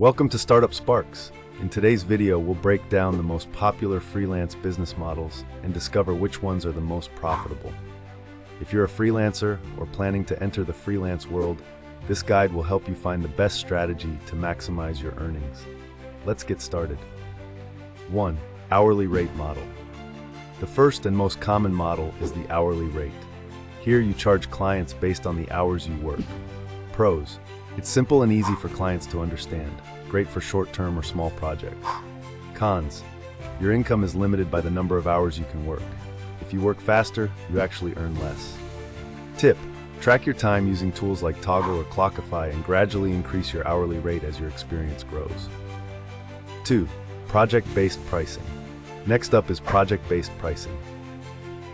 Welcome to Startup Sparks. In today's video, we'll break down the most popular freelance business models and discover which ones are the most profitable. If you're a freelancer or planning to enter the freelance world, this guide will help you find the best strategy to maximize your earnings. Let's get started. 1. Hourly rate model. The first and most common model is the hourly rate. Here you charge clients based on the hours you work. Pros: it's simple and easy for clients to understand, great for short-term or small projects. Cons: your income is limited by the number of hours you can work. If you work faster, you actually earn less. Tip: track your time using tools like Toggle or Clockify and gradually increase your hourly rate as your experience grows. 2. Project-based pricing. Next up is project-based pricing.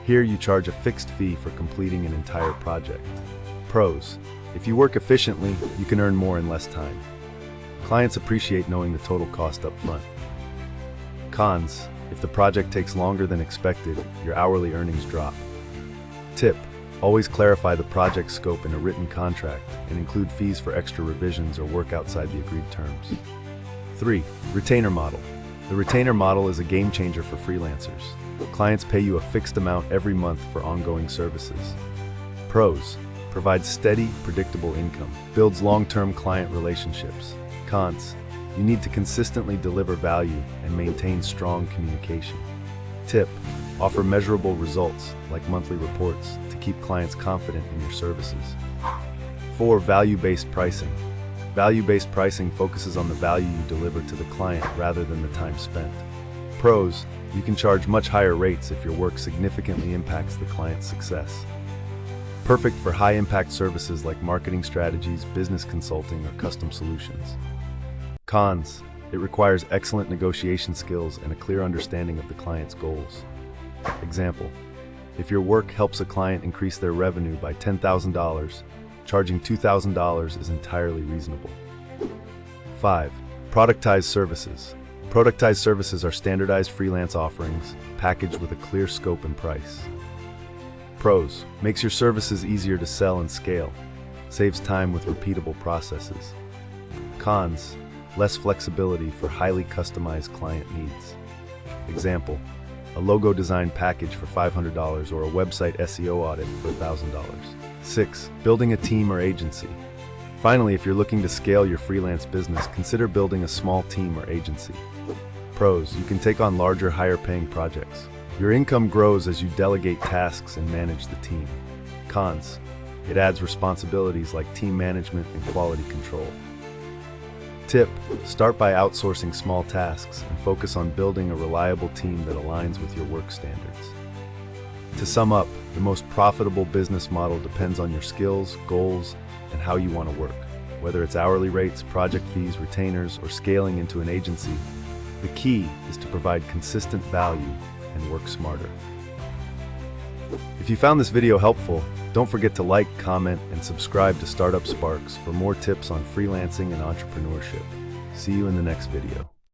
Here you charge a fixed fee for completing an entire project. Pros: if you work efficiently, you can earn more in less time. Clients appreciate knowing the total cost up front. Cons: if the project takes longer than expected, your hourly earnings drop. Tip: always clarify the project scope in a written contract and include fees for extra revisions or work outside the agreed terms. 3. Retainer model. The retainer model is a game changer for freelancers. Clients pay you a fixed amount every month for ongoing services. Pros: provides steady, predictable income, builds long-term client relationships. Cons: you need to consistently deliver value and maintain strong communication. Tip: offer measurable results, like monthly reports, to keep clients confident in your services. 4. Value-based pricing. Value-based pricing focuses on the value you deliver to the client rather than the time spent. Pros: you can charge much higher rates if your work significantly impacts the client's success. Perfect for high-impact services like marketing strategies, business consulting, or custom solutions. Cons: it requires excellent negotiation skills and a clear understanding of the client's goals. Example: if your work helps a client increase their revenue by $10,000, charging $2,000 is entirely reasonable. 5. Productized services. Productized services are standardized freelance offerings, packaged with a clear scope and price. Pros: makes your services easier to sell and scale, saves time with repeatable processes. Cons: less flexibility for highly customized client needs. Example: a logo design package for $500 or a website SEO audit for $1,000. 6. Building a team or agency. Finally, if you're looking to scale your freelance business, consider building a small team or agency. Pros: you can take on larger, higher-paying projects. Your income grows as you delegate tasks and manage the team. Cons: it adds responsibilities like team management and quality control. Tip: start by outsourcing small tasks and focus on building a reliable team that aligns with your work standards. To sum up, the most profitable business model depends on your skills, goals, and how you want to work. Whether it's hourly rates, project fees, retainers, or scaling into an agency, the key is to provide consistent value and work smarter. If you found this video helpful, don't forget to like, comment, and subscribe to Startup Sparks for more tips on freelancing and entrepreneurship. See you in the next video.